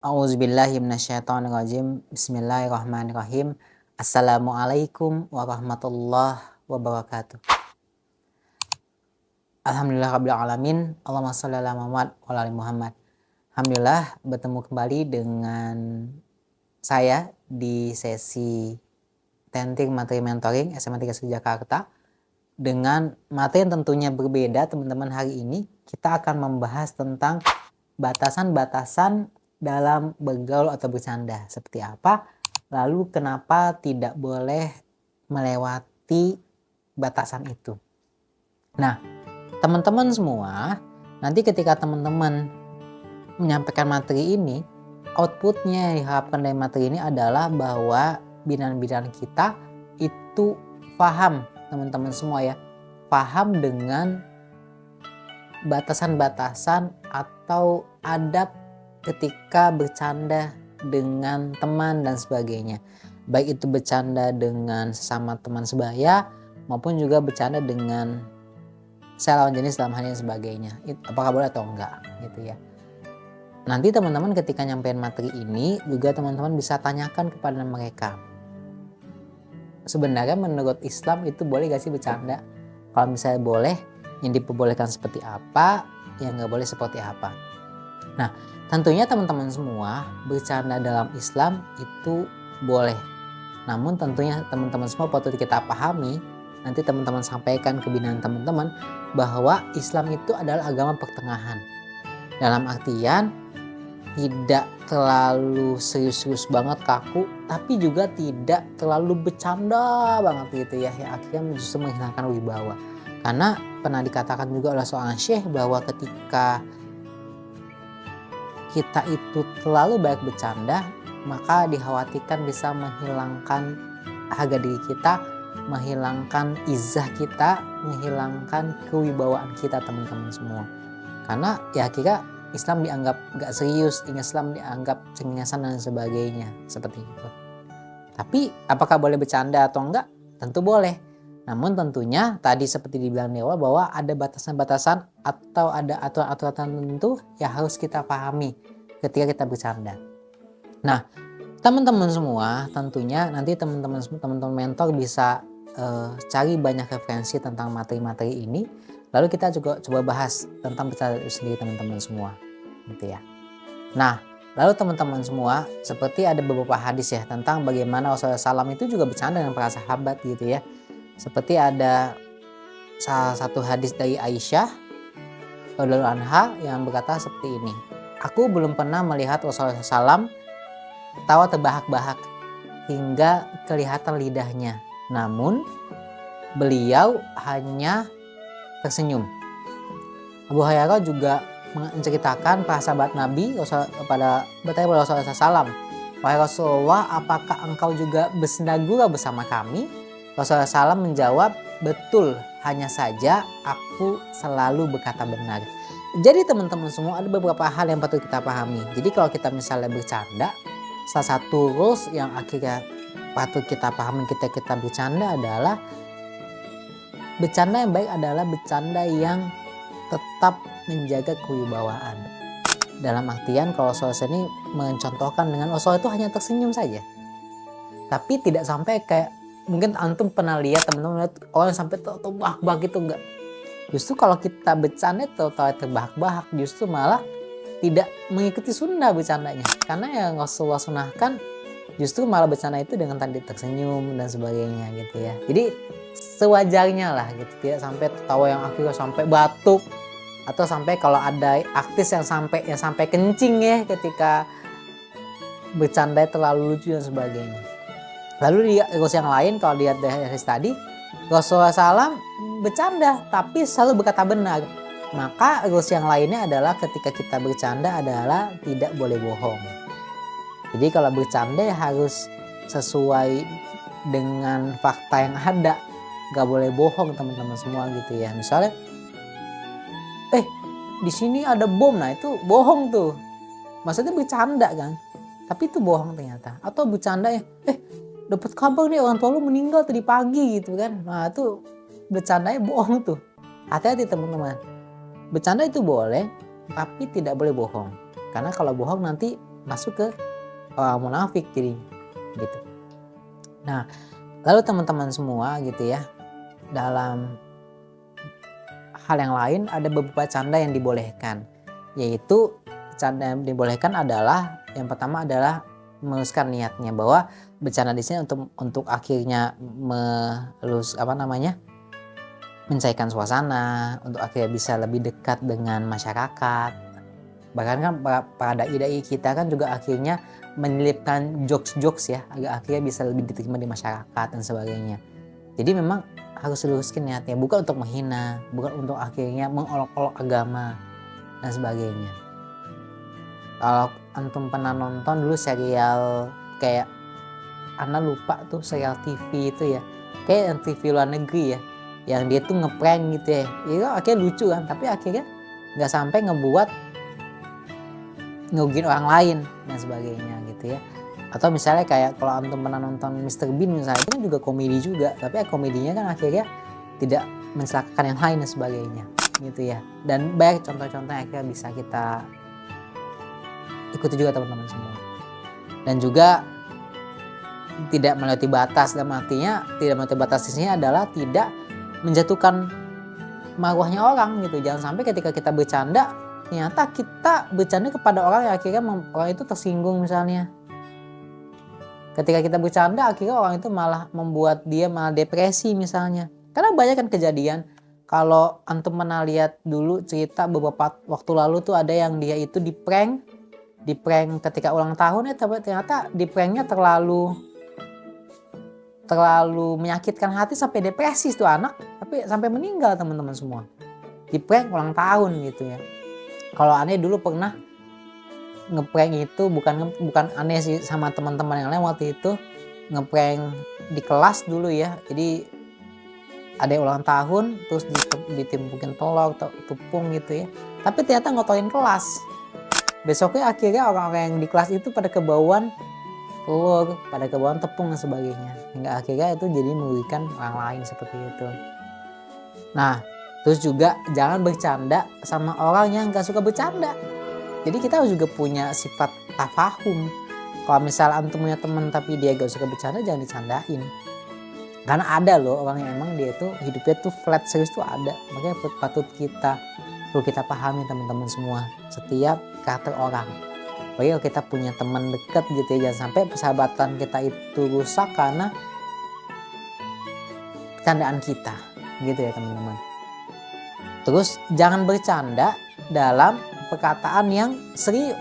A'udzubillahi minasyaitonirrajim. Bismillahirrahmanirrahim. Assalamualaikum warahmatullahi wabarakatuh. Alhamdulillah rabbil alamin. Allahumma shalli ala Muhammad wa ala ali Muhammad. Alhamdulillah bertemu kembali dengan saya di sesi Tenting Materi Mentoring SMA 3 Jakarta dengan materi yang tentunya berbeda teman-teman. Hari ini kita akan membahas tentang batasan-batasan dalam bergaul atau bercanda seperti apa, lalu kenapa tidak boleh melewati batasan itu. Nah, teman-teman semua, nanti ketika teman-teman menyampaikan materi ini, outputnya yang diharapkan dari materi ini adalah bahwa binaan-binaan kita itu paham, teman-teman semua ya, paham dengan batasan-batasan atau adab ketika bercanda dengan teman dan sebagainya. Baik itu bercanda dengan sesama teman sebaya maupun juga bercanda dengan lawan jenis dalam hal yang sebagainya. Apakah boleh atau enggak gitu ya. Nanti teman-teman ketika nyampein materi ini juga teman-teman bisa tanyakan kepada mereka. Sebenarnya menurut Islam itu boleh gak sih bercanda? Kalau misalnya boleh, yang diperbolehkan seperti apa, yang nggak boleh seperti apa. Nah, tentunya teman-teman semua bercanda dalam Islam itu boleh. Namun tentunya teman-teman semua patut kita pahami, nanti teman-teman sampaikan ke binaan teman-teman bahwa Islam itu adalah agama pertengahan. Dalam artian tidak terlalu serius-serius banget kaku, tapi juga tidak terlalu bercanda banget gitu ya, yang akhirnya justru menghilangkan wibawa. Karena pernah dikatakan juga oleh seorang syekh bahwa ketika kita itu terlalu banyak bercanda, maka dikhawatirkan bisa menghilangkan harga diri kita, menghilangkan izah kita, menghilangkan kewibawaan kita teman-teman semua. Karena ya kira Islam dianggap gak serius, Islam dianggap cengengesan dan sebagainya seperti itu. Tapi apakah boleh bercanda atau enggak? Tentu boleh. Namun tentunya tadi seperti dibilang di awal bahwa ada batasan-batasan atau ada aturan-aturan tertentu yang harus kita pahami ketika kita bercanda. Nah, teman-teman semua tentunya nanti teman-teman mentor bisa cari banyak referensi tentang materi-materi ini. Lalu kita juga coba bahas tentang bercanda itu sendiri teman-teman semua, gitu ya. Nah, lalu teman-teman semua seperti ada beberapa hadis ya tentang bagaimana Rasulullah SAW itu juga bercanda dengan para sahabat gitu ya. Seperti ada salah satu hadis dari Aisyah radhiyallahu anha yang berkata seperti ini. Aku belum pernah melihat Rasulullah SAW tawa terbahak-bahak hingga kelihatan lidahnya. Namun beliau hanya tersenyum. Abu Hurairah juga menceritakan para sahabat Nabi bertanya kepada Rasulullah SAW, "Wahai Rasulullah, apakah engkau juga bersenda gurau bersama kami?" Rasulullah SAW menjawab, "Betul, hanya saja aku selalu berkata benar." Jadi teman-teman semua ada beberapa hal yang patut kita pahami. Jadi kalau kita misalnya bercanda, salah satu rules yang akhirnya patut kita pahami ketika kita bercanda adalah bercanda yang baik adalah bercanda yang tetap menjaga kewibawaan. Dalam artian kalau Rasulullah ini mencontohkan dengan Rasulullah itu hanya tersenyum saja. Tapi tidak sampai kayak mungkin antum pernah lihat teman-teman lihat orang sampai terbahak-bahak gitu, enggak. Justru kalau kita bercanda terbahak-bahak justru malah tidak mengikuti sunnah bercandanya. Karena yang Rasulullah sunahkan justru malah bercanda itu dengan tadi tersenyum dan sebagainya gitu ya. Jadi sewajarnya lah gitu, tidak sampai tertawa yang akhirnya sampai batuk atau sampai kalau ada artis yang sampai kencing ya ketika bercanda terlalu lucu dan sebagainya. Lalu di rules yang lain kalau lihat dari hadis tadi, Rasulullah SAW bercanda tapi selalu berkata benar. Maka rules yang lainnya adalah ketika kita bercanda adalah tidak boleh bohong. Jadi kalau bercanda ya harus sesuai dengan fakta yang ada, gak boleh bohong teman-teman semua gitu ya. Misalnya, di sini ada bom, nah itu bohong tuh. Maksudnya bercanda kan, tapi itu bohong ternyata. Atau bercanda ya, dapat kabar nih orang tua lu meninggal tadi pagi gitu kan. Nah itu bercandanya bohong tuh. Hati-hati teman-teman. Bercanda itu boleh, tapi tidak boleh bohong. Karena kalau bohong nanti masuk ke orang munafik jadinya gitu. Nah, lalu teman-teman semua gitu ya, dalam hal yang lain ada beberapa canda yang dibolehkan, yaitu canda yang dibolehkan adalah yang pertama adalah meluruskan niatnya, bahwa bercanda di sini untuk akhirnya mencairkan suasana, untuk akhirnya bisa lebih dekat dengan masyarakat. Bahkan kan para dai-dai kita kan juga akhirnya menyelipkan jokes ya, agar akhirnya bisa lebih diterima di masyarakat dan sebagainya. Jadi memang harus luruskan niatnya, bukan untuk menghina, bukan untuk akhirnya mengolok-olok agama dan sebagainya. Kalau antum pernah nonton dulu serial kayak, Ana lupa tuh serial TV itu ya, kayak yang TV luar negeri ya, yang dia tuh ngeprank gitu ya, itu akhirnya lucu kan, tapi akhirnya nggak sampai ngerugiin orang lain dan sebagainya gitu ya. Atau misalnya kayak kalau antum pernah nonton Mr. Bean misalnya, itu kan juga komedi juga, tapi komedinya kan akhirnya tidak mencelakakan yang lain dan sebagainya gitu ya. Dan banyak contoh-contoh yang akhirnya bisa kita ikuti juga teman-teman semua. Dan juga tidak melewati batas, dalam artinya tidak melewati batas di sini adalah tidak menjatuhkan marwahnya orang gitu. Jangan sampai ketika kita bercanda ternyata kita bercanda kepada orang yang akhirnya orang itu tersinggung misalnya. Ketika kita bercanda akhirnya orang itu malah membuat dia malah depresi misalnya. Karena banyak kan kejadian, kalau antum pernah lihat dulu cerita beberapa waktu lalu tuh ada yang dia itu di prank ketika ulang tahun ya, tapi ternyata di pranknya terlalu menyakitkan hati sampai depresi tuh anak, tapi sampai meninggal teman-teman semua. Di prank ulang tahun gitu ya. Kalau aneh dulu pernah ngeprank itu bukan aneh sih, sama teman-teman yang lain waktu itu ngeprank di kelas dulu ya. Jadi ada ulang tahun terus ditimpukin telur atau tepung gitu ya. Tapi ternyata ngotorin kelas. Besoknya akhirnya orang-orang yang di kelas itu pada kebauan telur, pada kebauan tepung dan sebagainya. Hingga akhirnya itu jadi merugikan orang lain seperti itu. Nah, terus juga jangan bercanda sama orang yang gak suka bercanda. Jadi kita juga punya sifat tafahum. Kalau misal antum punya teman tapi dia gak suka bercanda, jangan dicandain. Karena ada loh orang yang emang dia tuh hidupnya tuh flat serius tuh ada. Makanya perlu kita pahami teman-teman semua setiap karakter orang. Apalagi kalau kita punya teman dekat gitu ya, jangan sampai persahabatan kita itu rusak karena candaan kita gitu ya teman-teman. Terus jangan bercanda dalam perkataan yang serius,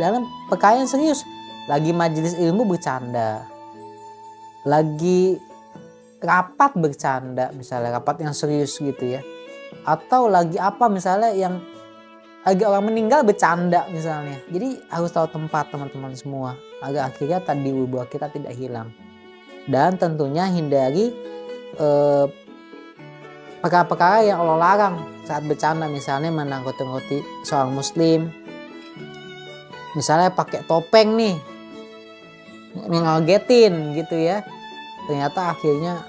dalam perkara yang serius. Lagi majelis ilmu bercanda, lagi rapat bercanda, misalnya rapat yang serius gitu ya, atau lagi apa misalnya yang agak orang meninggal bercanda misalnya. Jadi harus tahu tempat teman-teman semua agar akhirnya tadi wibawa kita tidak hilang. Dan tentunya hindari perkara-perkara yang Allah larang saat bercanda, misalnya menakut-nakuti seorang muslim, misalnya pakai topeng nih ngagetin gitu ya, ternyata akhirnya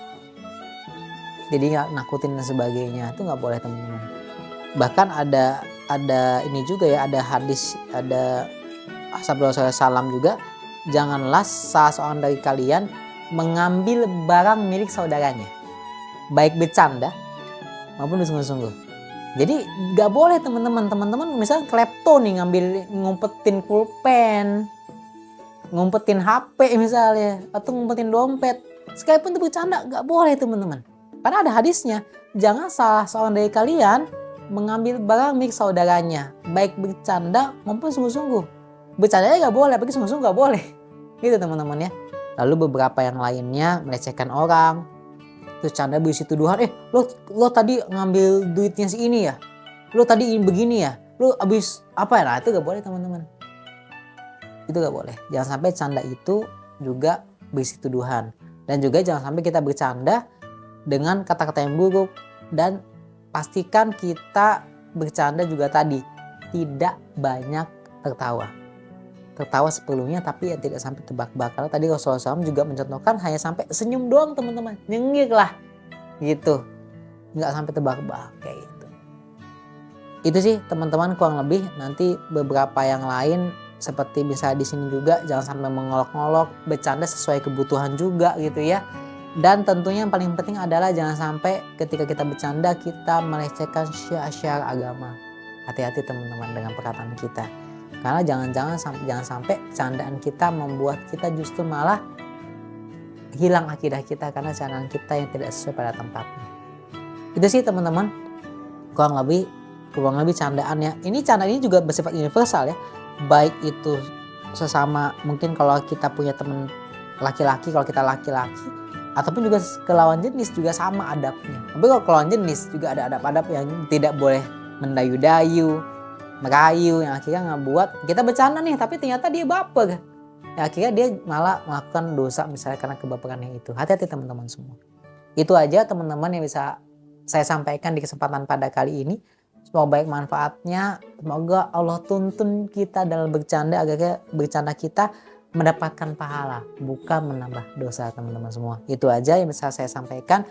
jadi nakutin dan sebagainya. Itu nggak boleh teman-teman. Bahkan ada ini juga ya, ada hadis, ada sabda Rasulullah SAW juga, janganlah salah seorang dari kalian mengambil barang milik saudaranya, baik bercanda maupun sungguh-sungguh. Jadi nggak boleh teman-teman misalnya klepto nih, ngumpetin pulpen, ngumpetin HP misalnya, atau ngumpetin dompet, sekalipun itu bercanda, nggak boleh teman-teman. Karena ada hadisnya, jangan salah seorang dari kalian mengambil barang milik saudaranya, baik bercanda maupun sungguh-sungguh. Bercandanya nggak boleh, tapi sungguh-sungguh nggak boleh. Gitu teman-teman ya. Lalu beberapa yang lainnya melecehkan orang, terus canda berisi tuduhan, lo tadi ngambil duitnya si ini ya, lo tadi begini ya, lo abis apa ya, nah itu nggak boleh teman-teman. Itu gak boleh. Jangan sampai canda itu juga berisi tuduhan. Dan juga jangan sampai kita bercanda dengan kata-kata yang buruk. Dan pastikan kita bercanda juga tadi tidak banyak tertawa. Tertawa seperlunya, tapi ya tidak sampai tebak-tebak. Karena tadi Rasulullah SAW juga mencontohkan hanya sampai senyum doang teman-teman, nyengir lah gitu, nggak sampai tebak-tebak kayak gitu. Itu sih teman-teman kurang lebih. Nanti beberapa yang lain seperti bisa di sini juga jangan sampai mengolok-ngolok, bercanda sesuai kebutuhan juga gitu ya. Dan tentunya yang paling penting adalah jangan sampai ketika kita bercanda kita melecehkan syiar-syiar agama. Hati-hati teman-teman dengan perkataan kita. Karena jangan sampai candaan kita membuat kita justru malah hilang akidah kita karena candaan kita yang tidak sesuai pada tempatnya. Itu sih teman-teman, kurang lebih candaan ya. Ini candaan ini juga bersifat universal ya. Baik itu sesama, mungkin kalau kita punya teman laki-laki, kalau kita laki-laki, ataupun juga ke lawan jenis juga sama adabnya. Tapi kalau ke lawan jenis juga ada adab-adab yang tidak boleh mendayu-dayu, merayu, yang akhirnya ngebuat kita bercanda nih tapi ternyata dia baper. Ya, akhirnya dia malah melakukan dosa misalnya karena kebaperannya itu. Hati-hati teman-teman semua. Itu aja teman-teman yang bisa saya sampaikan di kesempatan pada kali ini. Semoga baik manfaatnya. Semoga Allah tuntun kita dalam bercanda agar bercanda kita mendapatkan pahala, bukan menambah dosa teman-teman semua. Itu aja yang bisa saya sampaikan.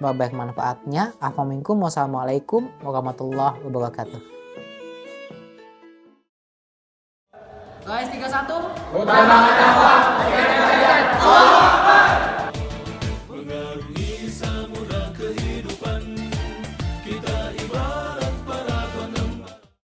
Semoga baik manfaatnya. Wassalamualaikum warahmatullahi wabarakatuh. Guys, 3-1. Utamakan dakwah, Allah.